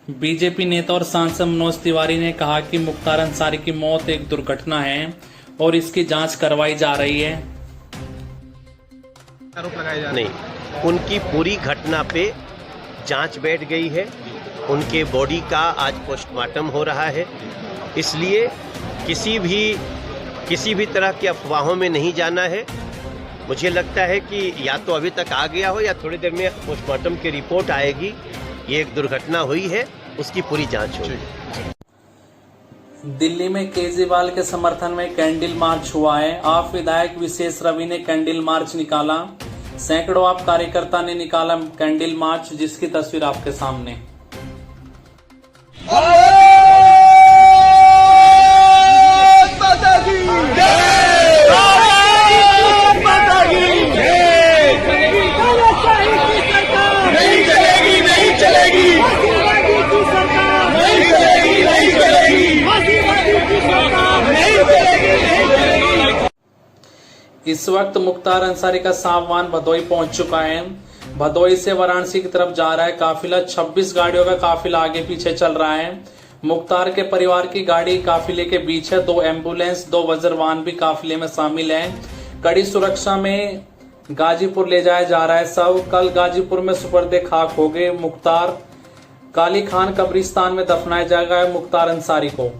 BJP नेता और सांसद मनोज तिवारी ने कहा कि मुख्तार अंसारी की मौत एक दुर्घटना है और इसकी जांच करवाई जा रही है। आरोप लगाए जा रहे हैं। नहीं, उनकी पूरी घटना पे जांच बैठ गई है। उनके बॉडी का आज पोस्टमार्टम हो रहा है। इसलिए किसी भी तरह की अफवाहों में नहीं जाना है। मुझे लगता है कि या तो अभी तक आ गया हो या थोड़ी देर में पोस्टमार्टम की रिपोर्ट आएगी। ये एक दुर्घटना हुई है, उसकी पूरी जांच होगी। दिल्ली में केजरीवाल के समर्थन में कैंडल मार्च हुआ है। आप विधायक विशेष रवि ने कैंडल मार्च निकाला। सैकड़ों आप कार्यकर्ता ने निकाला कैंडल मार्च, जिसकी तस्वीर आपके सामने। इस वक्त मुख्तार अंसारी का सामान भदोई पहुंच चुका है। भदोई से वाराणसी की तरफ जा रहा है काफिला। 26 गाड़ियों का काफिला आगे पीछे चल रहा है। मुख्तार के परिवार की गाड़ी काफिले के बीच है। 2 एम्बुलेंस, 2 वज्रवाहन भी काफिले में शामिल है। कड़ी सुरक्षा में गाजीपुर ले जाया जा रहा है सब। कल गाजीपुर में सुपर्दे खाक हो गए मुख्तार। काली खान कब्रिस्तान में दफनाया जाएगा मुख्तार अंसारी को।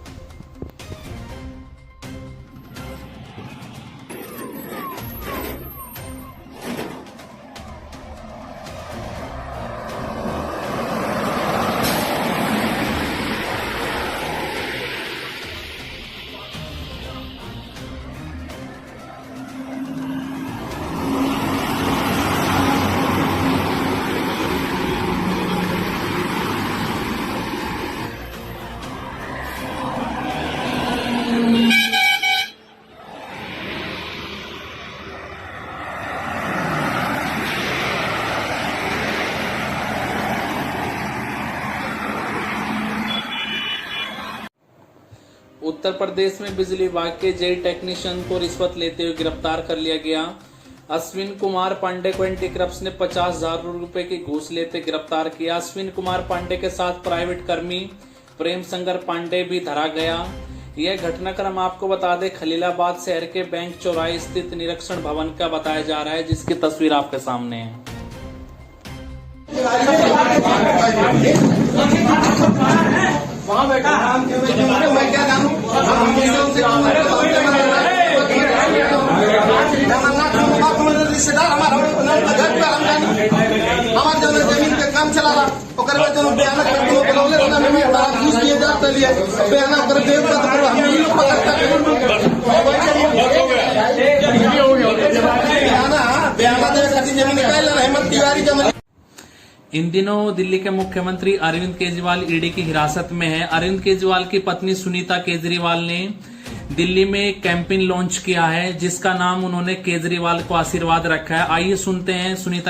उत्तर प्रदेश में बिजली विभाग के जेई टेक्नीशियन को रिश्वत लेते हुए गिरफ्तार कर लिया गया। अश्विन कुमार पांडे को एंटी करप्शन ने 50,000 रुपए की घूस लेते गिरफ्तार किया। अश्विन कुमार पांडे के साथ प्राइवेट कर्मी प्रेम शंकर पांडे भी धरा गया। यह घटनाक्रम आपको बता दें खलीलाबाद शहर के बैंक चौराहे स्थित निरीक्षण भवन का बताया जा रहा है, जिसकी तस्वीर आपके सामने है। वहाँ बैठा मैं क्या जानूं? रिश्तेदार हमारा जमीन पे काम चला रहा इन दिनों दिल्ली के मुख्यमंत्री अरविंद केजरीवाल ईडी की हिरासत में है। अरविंद केजरीवाल की पत्नी सुनीता केजरीवाल ने दिल्ली में एक कैंपेन लॉन्च किया है, जिसका नाम उन्होंने केजरीवाल को आशीर्वाद रखा है। आइए सुनते हैं सुनीता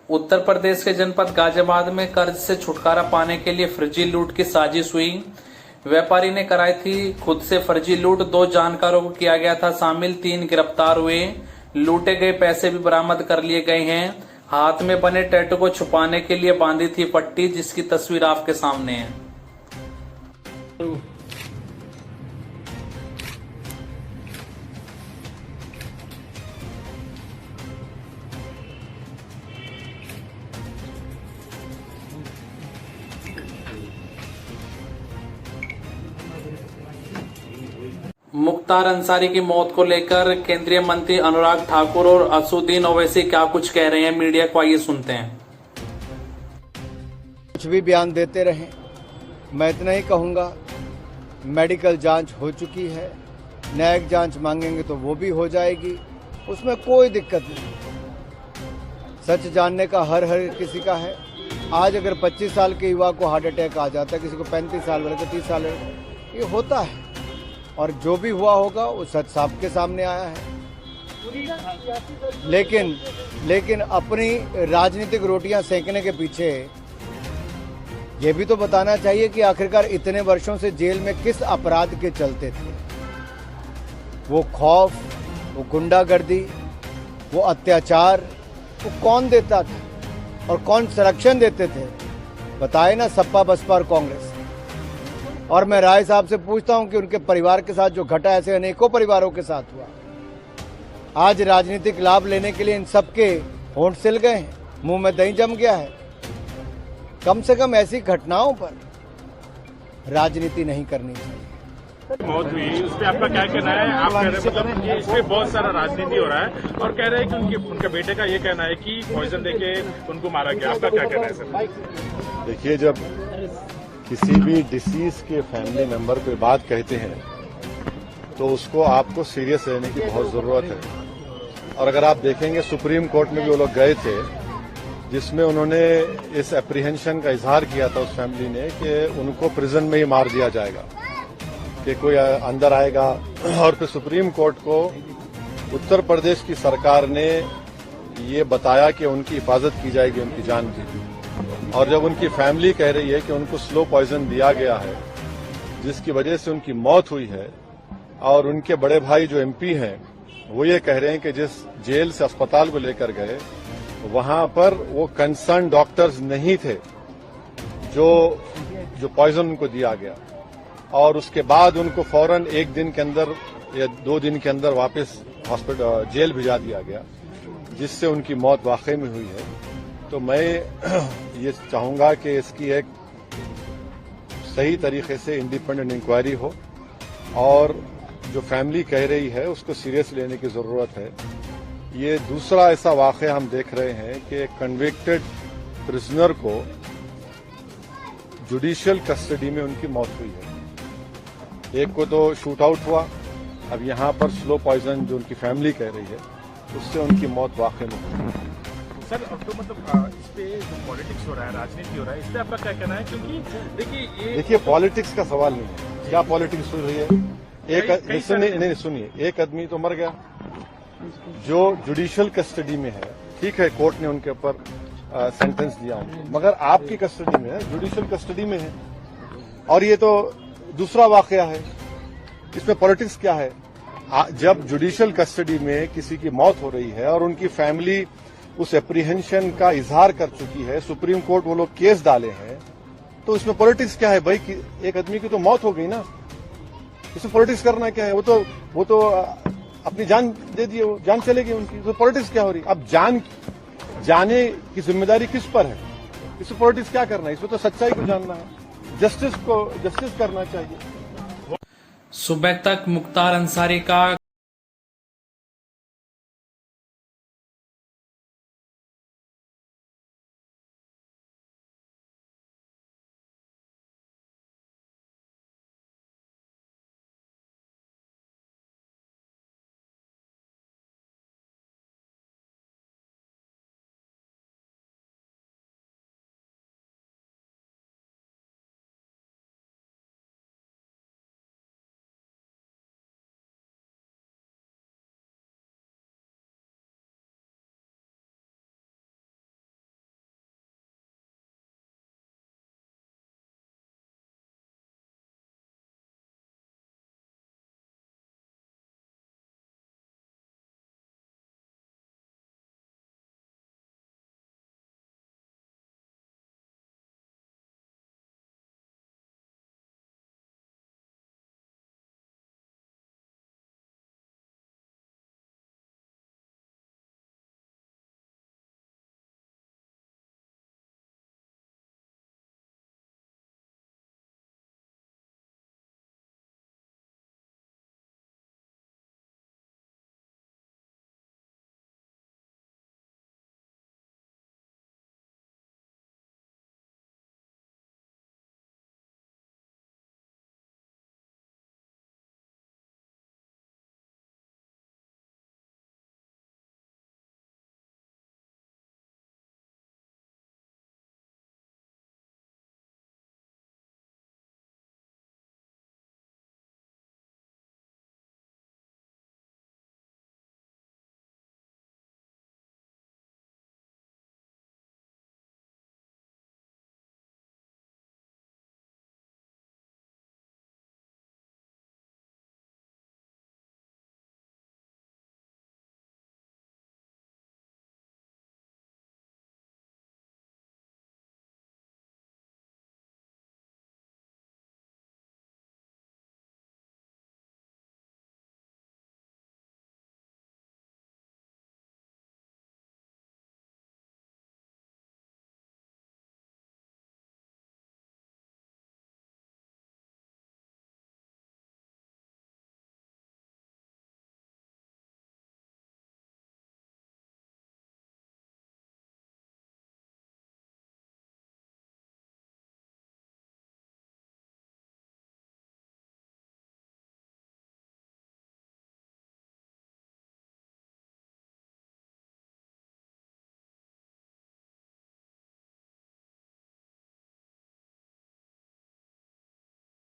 उत्तर प्रदेश के जनपद गाजियाबाद में कर्ज से छुटकारा पाने के लिए फर्जी लूट की साजिश हुई। व्यापारी ने कराई थी खुद से फर्जी लूट। 2 जानकारों को किया गया था शामिल। 3 गिरफ्तार हुए। लूटे गए पैसे भी बरामद कर लिए गए हैं। हाथ में बने टैटू को छुपाने के लिए बांधी थी पट्टी, जिसकी तस्वीर आपके सामने है। मुख्तार अंसारी की मौत को लेकर केंद्रीय मंत्री अनुराग ठाकुर और असुद्दीन ओवैसी क्या कुछ कह रहे हैं मीडिया को, आइए सुनते हैं। कुछ भी बयान देते रहें, मैं इतना ही कहूँगा, मेडिकल जांच हो चुकी है, न्यायिक जांच मांगेंगे तो वो भी हो जाएगी, उसमें कोई दिक्कत नहीं। सच जानने का हर किसी का है। आज अगर 25 साल के युवा को हार्ट अटैक आ जाता है, किसी को 35 साल वाले को 30 साल, ये होता है। और जो भी हुआ होगा वो सच सबके सामने आया है। लेकिन अपनी राजनीतिक रोटियां सेकने के पीछे ये भी तो बताना चाहिए कि आखिरकार इतने वर्षों से जेल में किस अपराध के चलते थे। वो खौफ, वो गुंडागर्दी, वो अत्याचार, वो कौन देता था और कौन संरक्षण देते थे? बताए ना, सपा, बसपा और कांग्रेस। और मैं राय साहब से पूछता हूं कि उनके परिवार के साथ जो घटा, ऐसे अनेकों परिवारों के साथ हुआ। आज राजनीतिक लाभ लेने के लिए इन सबके होंठ सिल गए हैं, मुंह में दही जम गया है। कम से कम ऐसी घटनाओं पर राजनीति नहीं करनी चाहिए। मौत हुई उस पर आपका क्या कहना है? आप कह रहे हैं मतलब कि इसमें बहुत सारा राजनीति हो रहा है और कह रहे हैं कि उनके बेटे का ये कहना है कि पॉइजन देके उनको मारा गया। आपका क्या कहना है सर? देखिए, जब किसी भी डिसीज के फैमिली मेंबर कोई बात कहते हैं तो उसको आपको सीरियस लेने की बहुत जरूरत है। और अगर आप देखेंगे, सुप्रीम कोर्ट में भी वो लोग गए थे जिसमें उन्होंने इस एप्रीहेंशन का इजहार किया था उस फैमिली ने कि उनको प्रिजन में ही मार दिया जाएगा, कि कोई अंदर आएगा। और फिर सुप्रीम कोर्ट को उत्तर प्रदेश की सरकार ने ये बताया कि उनकी हिफाजत की जाएगी, उनकी जान की। और जब उनकी फैमिली कह रही है कि उनको स्लो पॉइजन दिया गया है जिसकी वजह से उनकी मौत हुई है, और उनके बड़े भाई जो एमपी हैं वो ये कह रहे हैं कि जिस जेल से अस्पताल को लेकर गए वहां पर वो कंसर्न डॉक्टर्स नहीं थे जो पॉइजन उनको दिया गया, और उसके बाद उनको फौरन 1 दिन के अंदर या 2 दिन के अंदर वापस हॉस्पिटल जेल भिजा दिया गया, जिससे उनकी मौत वाकई में हुई है। तो मैं ये चाहूंगा कि इसकी एक सही तरीके से इंडिपेंडेंट इंक्वायरी हो और जो फैमिली कह रही है उसको सीरियस लेने की जरूरत है। ये दूसरा ऐसा वाकया हम देख रहे हैं कि कन्विक्टेड प्रिजनर को जुडिशियल कस्टडी में उनकी मौत हुई है। एक को तो शूट आउट हुआ, अब यहां पर स्लो पॉइजन जो उनकी फैमिली कह रही है उससे उनकी मौत वाकई में हुई। सर, तो मतलब इस पे जो पॉलिटिक्स हो रहा है, राजनीति हो रहा है, इस पे आपका क्या कहना है? क्योंकि देखिए पॉलिटिक्स का सवाल नहीं है। क्या पॉलिटिक्स हो रही है? सुनिए, एक आदमी तो मर गया जो जुडिशियल कस्टडी में है, ठीक है, कोर्ट ने उनके ऊपर सेंटेंस दिया उनको, मगर आपकी कस्टडी में है, जुडिशियल कस्टडी में है। और ये तो दूसरा वाकया है, इसमें पॉलिटिक्स क्या है? जब जुडिशियल कस्टडी में किसी की मौत हो रही है और उनकी फैमिली उस एप्रीहेंशन का इजहार कर चुकी है, सुप्रीम कोर्ट वो लोग केस डाले हैं, तो इसमें पॉलिटिक्स क्या है भाई? एक आदमी की तो मौत हो गई ना, इसमें पॉलिटिक्स करना क्या है? वो तो अपनी जान दे दिए, जान चलेगी उनकी, तो पॉलिटिक्स क्या हो रही? अब जाने की जिम्मेदारी किस पर है? इसमें पॉलिटिक्स क्या करना है? इसमें तो सच्चाई को जानना है, जस्टिस करना चाहिए। सुबह तक मुख्तार अंसारी का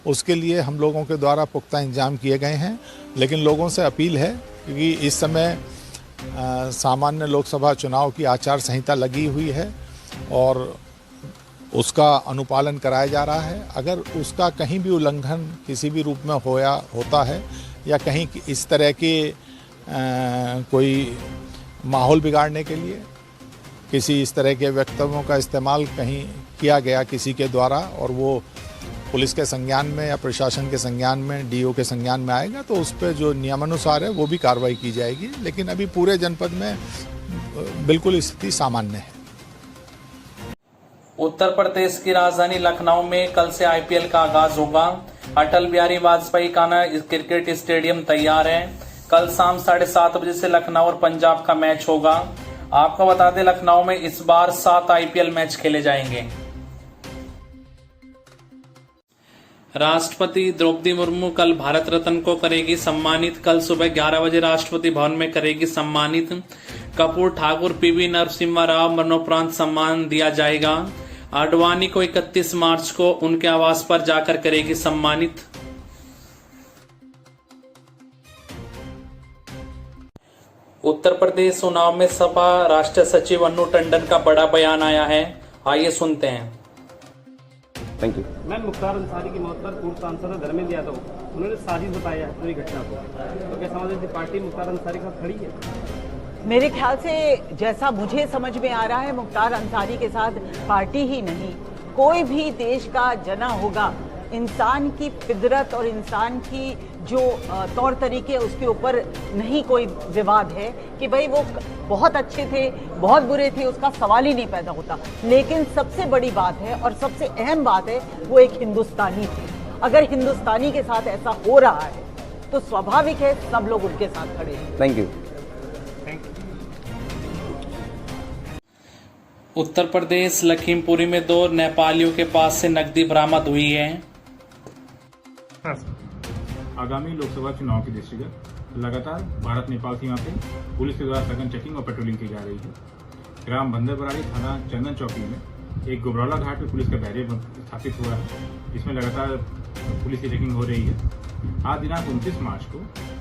उसके लिए हम लोगों के द्वारा पुख्ता इंतजाम किए गए हैं। लेकिन लोगों से अपील है क्योंकि इस समय सामान्य लोकसभा चुनाव की आचार संहिता लगी हुई है और उसका अनुपालन कराया जा रहा है। अगर उसका कहीं भी उल्लंघन किसी भी रूप में होता है या कहीं इस तरह के कोई माहौल बिगाड़ने के लिए किसी इस तरह के वक्तव्यों का इस्तेमाल कहीं किया गया किसी के द्वारा और वो पुलिस के संज्ञान में या प्रशासन के संज्ञान में, डीओ के संज्ञान में आएगा तो उस पर जो नियमानुसार है वो भी कार्रवाई की जाएगी। लेकिन अभी पूरे जनपद में बिल्कुल स्थिति सामान्य है। उत्तर प्रदेश की राजधानी लखनऊ में कल से आईपीएल का आगाज होगा। अटल बिहारी वाजपेयी का क्रिकेट स्टेडियम तैयार है। कल शाम 7:30 बजे से लखनऊ और पंजाब का मैच होगा। आपको बता दें लखनऊ में इस बार 7 आईपीएल मैच खेले जाएंगे। राष्ट्रपति द्रौपदी मुर्मू कल भारत रत्न को करेगी सम्मानित। कल सुबह 11 बजे राष्ट्रपति भवन में करेगी सम्मानित। कपूर ठाकुर पीवी नरसिम्हा राव मरणोपरांत सम्मान दिया जाएगा। आडवाणी को 31 मार्च को उनके आवास पर जाकर करेगी सम्मानित। उत्तर प्रदेश चुनाव में सपा राष्ट्रीय सचिव अन्नू टंडन का बड़ा बयान आया है, आइए सुनते हैं। Thank you. Ma'am, Mukhtar Ansari की मौत पर पूर्व सांसद धर्मेंद्र यादव उन्होंने साजिश बताया है पूरी घटना को, तो क्या समाजवादी पार्टी मुख्तार अंसारी के साथ खड़ी है? मेरे ख्याल से जैसा मुझे समझ में आ रहा है मुख्तार अंसारी के साथ पार्टी ही नहीं, कोई भी देश का जना होगा, इंसान की फितरत और इंसान की जो तौर तरीके उसके ऊपर नहीं कोई विवाद है कि भाई वो बहुत अच्छे थे बहुत बुरे थे, उसका सवाल ही नहीं पैदा होता। लेकिन सबसे बड़ी बात है और सबसे अहम बात है वो एक हिंदुस्तानी थे। अगर हिंदुस्तानी के साथ ऐसा हो रहा है तो स्वाभाविक है सब लोग उनके साथ खड़े हैं। Thank you. उत्तर प्रदेश लखीमपुरी में 2 नेपालियों के पास से नकदी बरामद हुई है। आगामी लोकसभा चुनाव के दृष्टिगत लगातार भारत नेपाल सीमा पे पुलिस के द्वारा सघन चेकिंग और पेट्रोलिंग की जा रही है। ग्राम बंदरबराड़ी थाना चंदन चौकी में एक गुबरौला घाट पे पुलिस का बैरियर स्थापित हुआ है, जिसमें लगातार पुलिस की चेकिंग हो रही है। आज दिनांक 29 मार्च को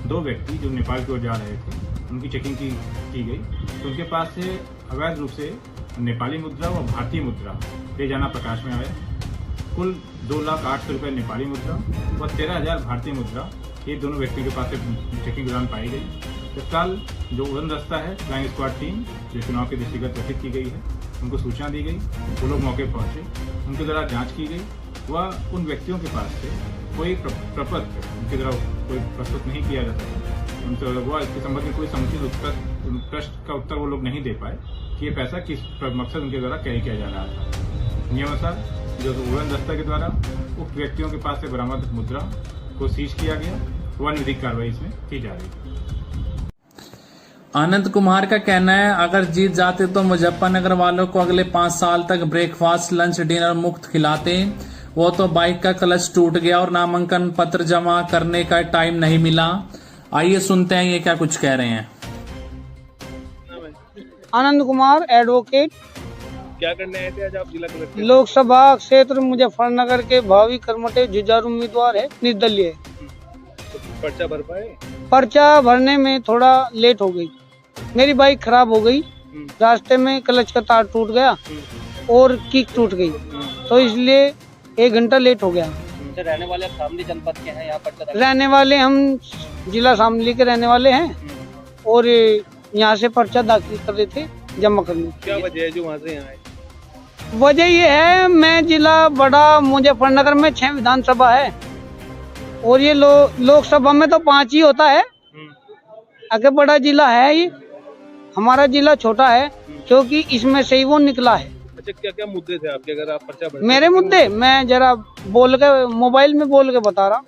2 व्यक्ति जो नेपाल की ओर जा रहे थे उनकी चेकिंग की गई, तो उनके पास से अवैध रूप से नेपाली मुद्रा व भारतीय मुद्रा ले जाना प्रकाश में आया। कुल 2,08,000 रुपये नेपाली मुद्रा व 13,000 भारतीय मुद्रा ये दोनों व्यक्ति के पास से चेकिंग दौरान पाई गई। तत्काल जो उड़न दस्ता है फ्लाइंग स्क्वाड टीम जो चुनाव के दृष्टिगत गठित की गई है, उनको सूचना दी गई, वो लोग मौके पहुंचे, उनके द्वारा जांच की गई व उन व्यक्तियों के पास से कोई प्रपत्र उनके द्वारा कोई प्रस्तुत नहीं किया जाता है। उनसे वो इसके संबंध में कोई समुचित प्रश्न का उत्तर वो लोग नहीं दे पाए कि ये पैसा किस मकसद उनके द्वारा कैरी किया जा रहा था। नियमानुसार जो उड़न दस्ता के द्वारा उक्त व्यक्तियों के पास से बरामद मुद्रा को सीज किया गया, वन विधिक कार्रवाई इसमें की जा रही है। आनंद कुमार का कहना है अगर जीत जाते तो मुजफ्फरनगर वालों को अगले 5 साल तक ब्रेकफास्ट लंच डिनर मुफ्त खिलाते। वो तो बाइक का क्लच टूट गया और नामांकन पत्र जमा करने का टाइम नहीं मिला। आइए सुनते हैं ये क्या कुछ कह रहे हैं। आनंद कुमार एडवोकेट। क्या करने आए थे आज आप जिला कलेक्टर? लोकसभा क्षेत्र मुजफ्फरनगर के भावी कर्मठे जुझारू उम्मीदवार है, निर्दलीय। तो पर्चा भर पाए? पर्चा भरने में थोड़ा लेट हो गई, मेरी बाइक खराब हो गई, रास्ते में क्लच का तार टूट गया और किक टूट गई, तो इसलिए 1 घंटा लेट हो गया। रहने वाले शामली जनपद के हैं, यहाँ पर्चा रहने वाले हम जिला शामली के रहने वाले हैं और यहाँ से पर्चा दाखिल कर रहे थे जमा करने। क्या वजह है जो वहाँ से यहाँ आए? वजह ये है मैं जिला बड़ा मुजफ्फरनगर में 6 विधानसभा है और ये लोकसभा में तो 5 ही होता है। आगे बड़ा जिला है ये, हमारा जिला छोटा है क्योंकि इसमें से ही वो निकला है। अच्छा, क्या क्या मुद्दे थे आपके अगर आप पर्चा भर? मेरे मुद्दे मैं जरा बोल के मोबाइल में बोल के बता रहा।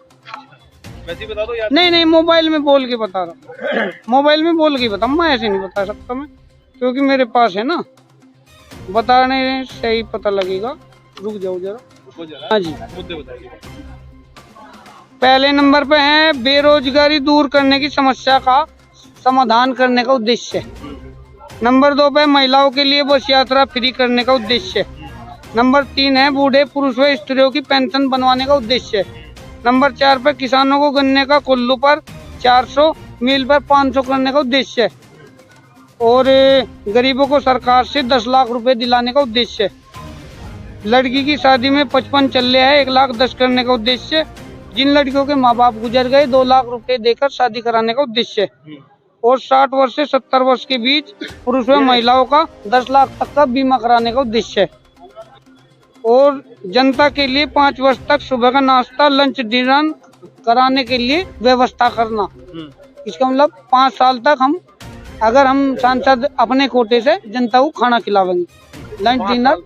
वैसे बता दो यार। नहीं मोबाइल में बोल के बता रहा, मोबाइल में बोल के बता, मैं ऐसे नहीं बता सकता मैं, क्योंकि मेरे पास है ना, बताने से ही पता लगेगा। रुक जाओ जरा। हाँ जी, मुद्दे बताइए। पहले नंबर पे है बेरोजगारी दूर करने की समस्या का समाधान करने का उद्देश्य। नंबर 2 पे महिलाओं के लिए बस यात्रा फ्री करने का उद्देश्य। नंबर 3 है बूढ़े पुरुष व स्त्रियों की पेंशन बनवाने का उद्देश्य। नंबर 4 पर किसानों को गन्ने का कुल्लू पर 400, मिल पर 500 करने का उद्देश्य है। और गरीबों को सरकार से 10 लाख रुपए दिलाने का उद्देश्य है। लड़की की शादी में 55 चल रहा है, 1,10,000 करने का उद्देश्य है। जिन लड़कियों के माँ बाप गुजर गए 2 लाख रुपए देकर शादी कराने का उद्देश्य है। और 60 वर्ष से 70 वर्ष के बीच पुरुष व महिलाओं का 10 लाख तक का बीमा कराने का उद्देश्य है। और जनता के लिए 5 वर्ष तक सुबह का नाश्ता, लंच, डिनर कराने के लिए व्यवस्था करना। इसका मतलब 5 साल तक हम सांसद अपने कोटे से जनता को खाना खिलावेंगे, lunch, dinner,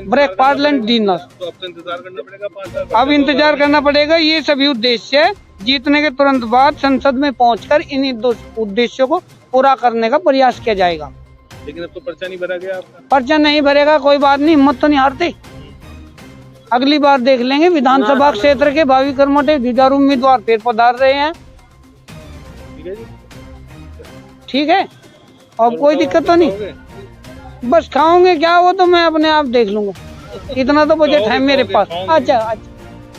breakfast, lunch, dinner. तो अब तो इंतजार करना पड़ेगा 5 साल। अब इंतजार करना पड़ेगा। ये सभी उद्देश्य है। जीतने के तुरंत बाद संसद में पहुंचकर इन उद्देश्यों को पूरा करने का प्रयास किया जाएगा। लेकिन अब तो पर्चा नहीं भरा गया आपका। पर्चा नहीं भरेगा, कोई बात नहीं, हिम्मत तो नहीं हारते। अगली बार देख लेंगे। विधानसभा क्षेत्र के भावी कर्मठे जुझारू उम्मीदवार फिर पधार रहे हैं। ठीक है जी, ठीक है, और कोई दिक्कत तो नहीं। बस खाओगे क्या, वो तो मैं अपने आप देख लूंगा। इतना तो बजट है मेरे पास। अच्छा,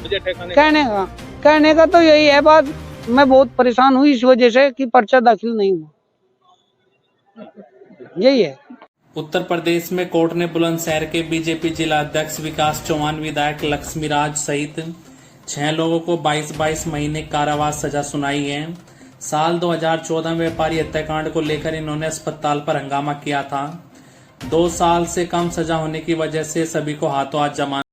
बजट है कहने का तो यही है बात। मैं बहुत परेशान हुई इस वजह से कि पर्चा दाखिल नहीं हुआ, यही है। उत्तर प्रदेश में कोर्ट ने बुलंदशहर के बीजेपी जिला अध्यक्ष विकास चौहान, विधायक लक्ष्मीराज सहित 6 लोगों को 22-22 महीने कारावास सजा सुनाई है। साल 2014 में व्यापारी हत्याकांड को लेकर इन्होंने अस्पताल पर हंगामा किया था। 2 साल से कम सजा होने की वजह से सभी को हाथों हाथ जमानत